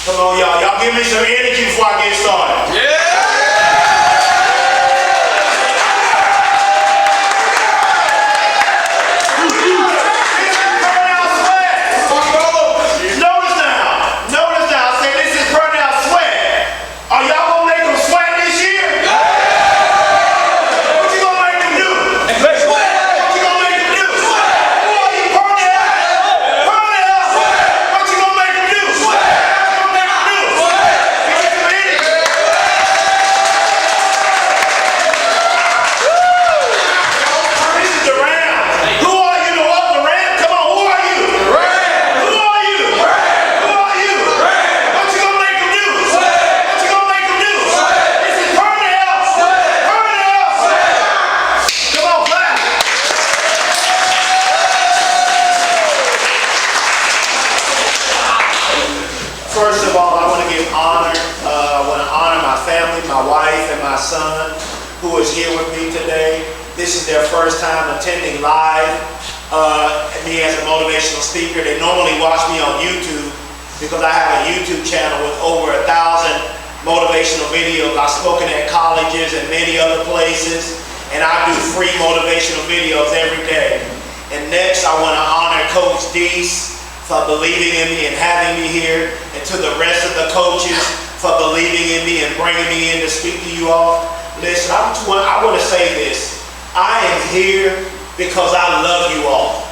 Come on, y'all. Y'all give me some energy before I get started. Yeah! Notice now. I said this is Purnell Swett. Are y'all gonna make them sweat this year? What you gonna make them do? What you gonna make them do? Who are you, Purnell? Purnell! What you gonna make them do? What you gonna make them do? Give me some energy. This is the round. Who are you to walk the round? Come on, who are you? Who are you? Who are you? What you gonna make them do? What you gonna make them do? This is Purnell. Purnell. Come on, clap. First of all, I want to give honor. I want to honor my family, my wife, and my son, who is here with me today. This is their first time attending live. Me as a motivational speaker. They normally watch me on YouTube because I have a YouTube channel with over 1,000 motivational videos. I've spoken at colleges and many other places, and I do free motivational videos every day. And next, I want to honor Coach Deese for believing in me and having me here, and to the rest of the coaches for believing in me and bringing me in to speak to you all. Listen, I want to say this. I am here because I love you all.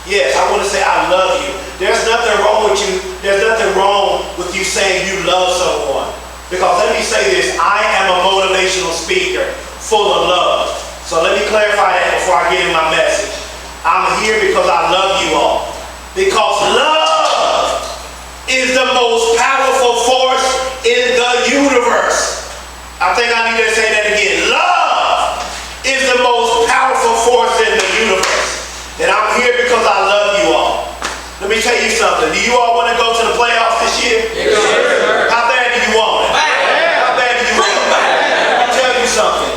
Yes, I want to say I love you. There's nothing wrong with you. There's nothing wrong with you saying you love someone. Because let me say this, I am a motivational speaker full of love. So let me clarify that before I get in my message. I'm here because I love you all. Because love is the most powerful force in the universe. I think I need to say that again. Love is the most powerful force in the universe. And I'm here because I love you all. Let me tell you something. Do you all want to go to the playoffs this year? Yes, sir. How bad do you want it? How bad do you want it? Let me tell you something.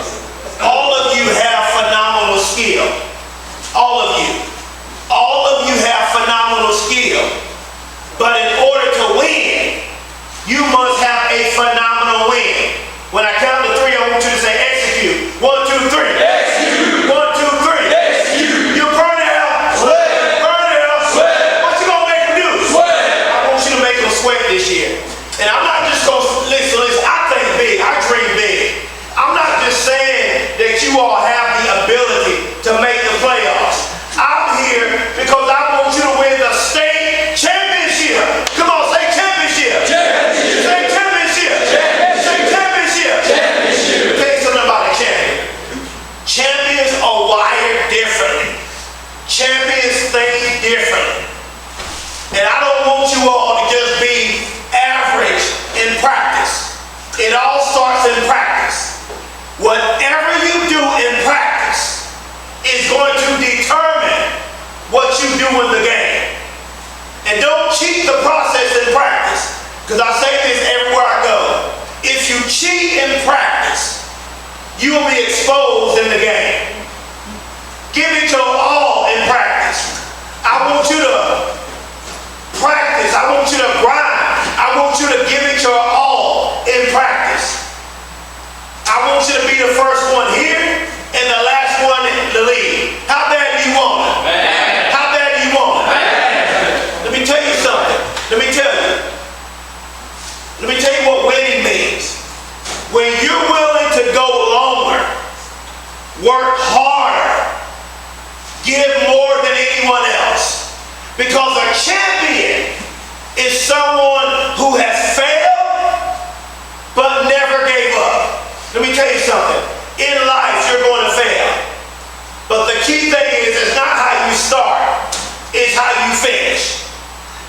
All of you have phenomenal skill. All of you. All of you have phenomenal skill. But in order to win, you must have a phenomenal win. When I count to three, I want you to say execute. 1, 2, 3. Execute. 1, 2, 3. Execute. You Purnell. Sweat. Purnell. Sweat. What you gonna make them do? Sweat. I want you to make them sweat this year. And I'm not just gonna listen. I think big. I dream big. I'm not just saying that you all have the ability to make the playoffs. I'm here because I want you to win the state championship. Come on, say championship. Championship. Say championship. Championship. Say championship. Championship. Let me tell you something about a champion. Champions are wired differently. Champions think differently. And I don't want you all to just be average in practice. It all starts in practice. Whatever you do in practice is going to determine what you do in the game. And don't cheat the process in practice. Because I say this everywhere I go. If you cheat in practice, you will be exposed in the game. Give it your all in practice. I want you to practice. I want you to grind. I want you to give it your all in practice. I want you to be the first one here and the last one in the league. How bad do you want it? Man. How bad do you want it? Man. Let me tell you something. Let me tell you what winning means. When you're willing to go longer, work harder, give more than anyone else. Because a champion is someone who has failed but never gave up. Let me tell you something. In life, you're going to fail. But the key thing is, it's not how you start, it's how you finish.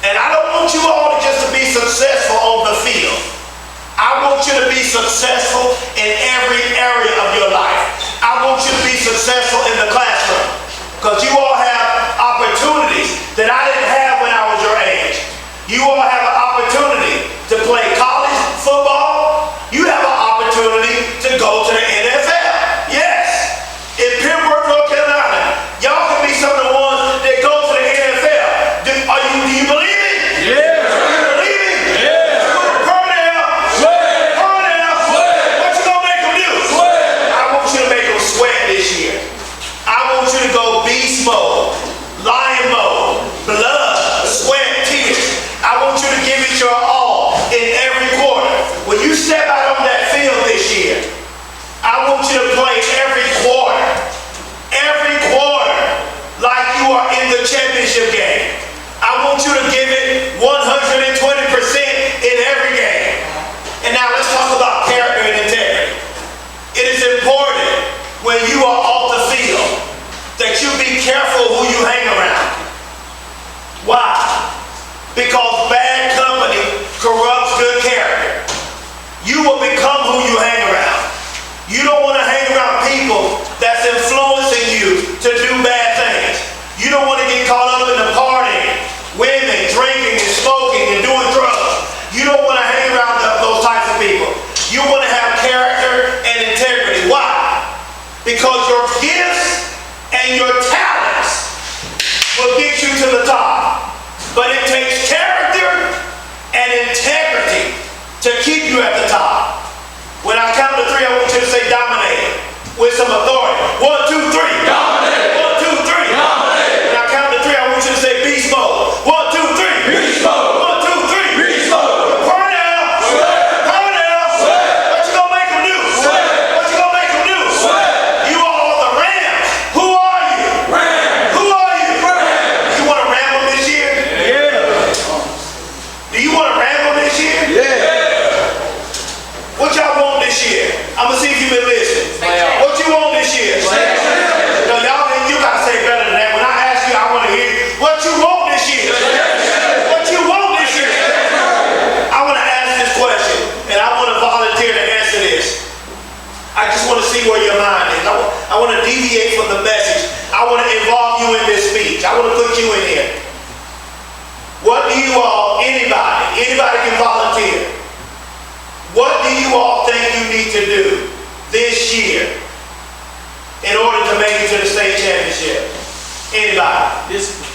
And I don't want you all just to be successful on the field. I want you to be successful in every area of your life. I want you to be successful in the classroom. Because you all have opportunities that I didn't have when I was your age. You all have an opportunity to play college football. You have an opportunity to go to the NFL. Yes. In Pembroke, North Carolina, y'all can be some of the ones that go to the NFL. Do you believe it? Yeah. Do you believe it? Yeah. because bad company corrupts good character. You will become who you hang around. You don't want to hang around people that's influencing you to do bad things. You don't want to get caught up in the partying, women, drinking and smoking and doing drugs. You don't want to hang around those types of people. You want to have character and integrity. Why? Because your gifts and your talents will get you to the top. But it takes character and integrity to keep you at the top. When I count to 3, I want you to say dominate with some authority. 1, 2, 3. Dominate. 1, 2, 3. Dominate. When I count to 3, I want you to say beast mode. 1, 2, 3. Beast mode. 1, 2, 3. Beast mode. Purnell. Swett. Purnell. Swett. What you gonna make them do? Swett. What you gonna make them do? Swett. You all are the Rams. Who are you? Rams. Who are you? Rams. You want to ram them this year? Yeah. Do you want to ram them this year? Yeah. What y'all want this year? I'm gonna see if you've been listening. What you want this year? No, y'all, you gotta say better than that. When I ask you, I want to hear what you want this year. What you want this year? I want to ask this question, and I want to volunteer to answer this. I just want to see where your mind is. I want to deviate from the message. I want to involve you in this speech. I want to put you in here. What do you all, anybody can volunteer. What do you all think you need to do this year in order to make it to the state championship? Anybody? Discipline.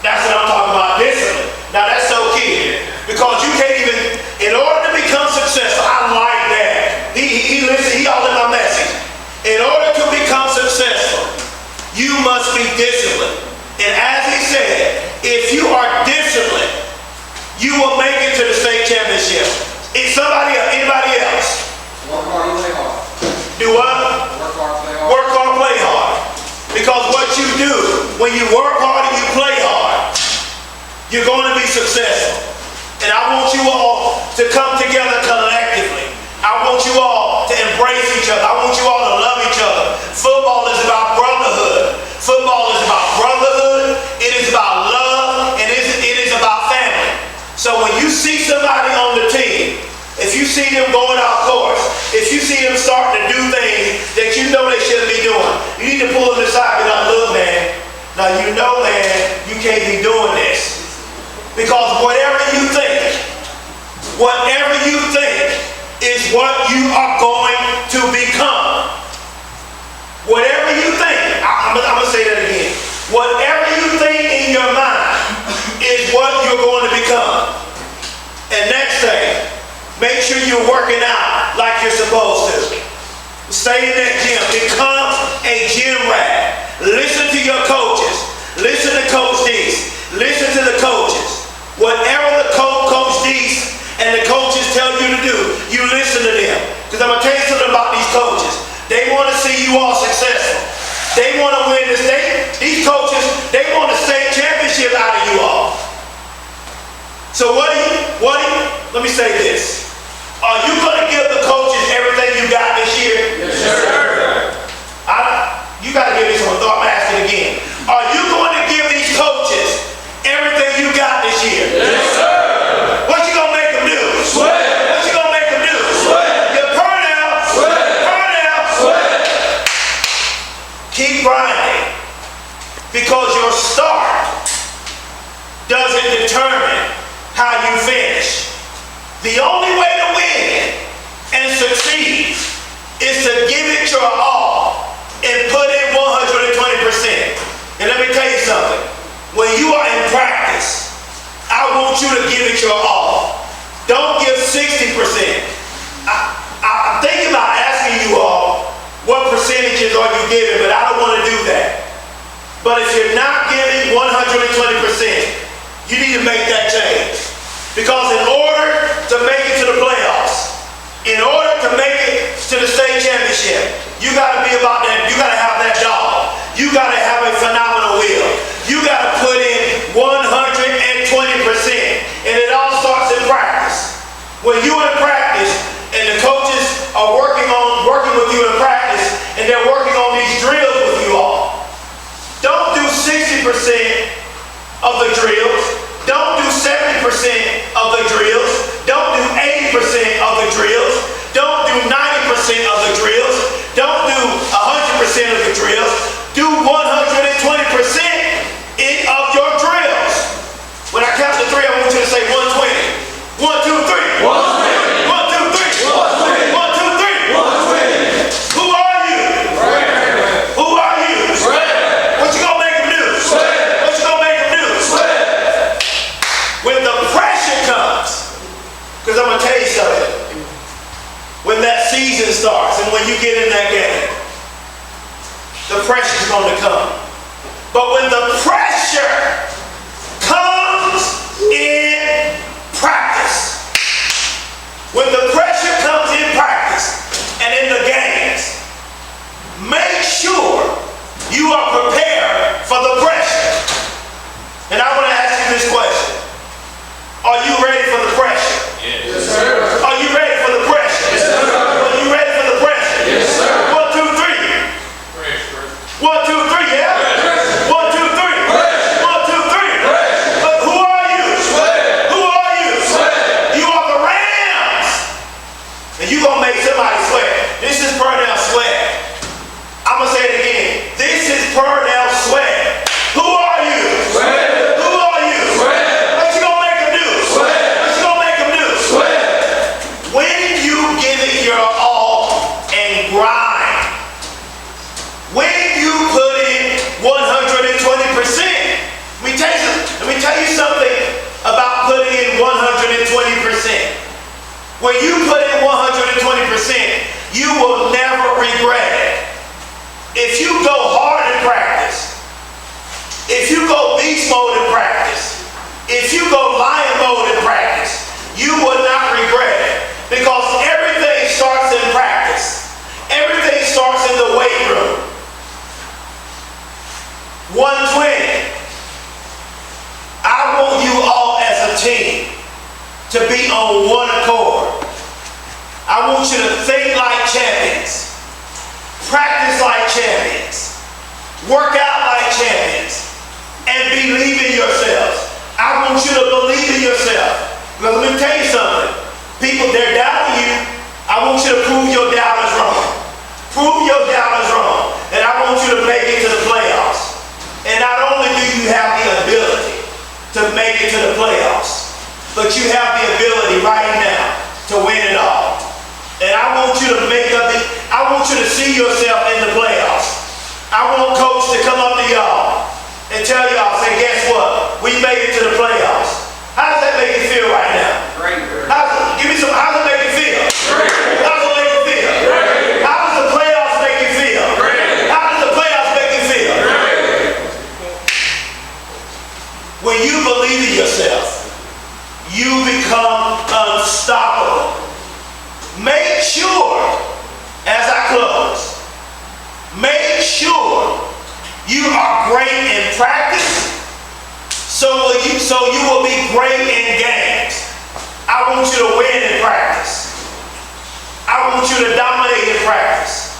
That's what I'm talking about, discipline. Now that's so key, because you can't even, in order to become successful, I like that. He all in my message. In order to become successful, you must be disciplined. And as he said, if you are disciplined, you will make it to the state championship. It's anybody else? Work hard, play hard. Do what? Work hard, play hard. Work hard, play hard. Because what you do, when you work hard and you play hard, you're going to be successful. And I want you all to come together collectively. I want you all to embrace each other. I want you all to love each other. Football is about brotherhood. Football is about brotherhood. It is about love. And it is about family. So when you see somebody on the team, if you see them going off course, if you see them starting to do things that you know they shouldn't be doing, you need to pull them aside and be like, look, man, now you know, man, you can't be doing this. Because whatever you think is what you are going to become. Whatever you think, I'm going to say that again. Whatever you think in your mind is what you're going to become. And next thing, make sure you're working out like you're supposed to. Stay in that gym. Become a gym rat. Listen to your coaches. Listen to Coach Deese. Listen to the coaches. Whatever the Coach Deese and the coaches tell you to do, you listen to them. Because I'm going to tell you something about these coaches. They want to see you all successful. They want to win this. These coaches, they want a state championship out of you all. So let me say this. Are you going to give the coaches everything you got this year? Yes, sir. You got to give me some thought. I'm asking again. Are you going to give these coaches everything you got this year? Yes, sir. What you going to make them do? Swett. What you going to make them do? Swett. Your Purnell. Swett. Purnell. Swett. Keep grinding. Because your start doesn't determine how you finish. The only way to win and succeed is to give it your all and put in 120%. And let me tell you something. When you are in practice, I want you to give it your all. Don't give 60%. I'm thinking about asking you all what percentages are you giving, but I don't want to do that. But if you're not giving 120%, you need to make that change. Because in order to make it to the playoffs, in order to make it to the state championship, you got to be about that. You got to have that dog. You got to have a phenomenal will. You got to put in 120%. And it all starts in practice. When you're in practice and the coaches are working with you in practice and they're working on these drills with you all, don't do 60% of the drills. Don't do team, to be on one accord. I want you to think like champions, practice like champions, work out like champions, and believe in yourselves. I want you to believe in yourself. Because let me tell you something. People, they're doubting you. I want you to prove your doubters wrong. Prove your doubters wrong. And I want you to make it to the playoffs. And not only do you have the ability to make it to the playoffs, but you have the ability right now to win it all. And I want you to I want you to see yourself in the playoffs. I want Coach to come up to y'all and tell y'all, say, guess what? We made it to the playoffs. How does that make you feel right now? Great. Give me some, how does it make you feel? Great. How does it make you feel? Great. How does the playoffs make you feel? Great. How does the playoffs make you feel? Great. When you believe in yourself, you become unstoppable. Make sure, as I close, make sure you are great in practice, so you will be great in games. I want you to win in practice. I want you to dominate in practice.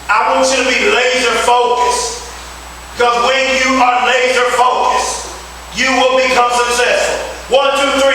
I want you to be laser focused. Because when you are laser focused, you will become successful. 1, 2, 3.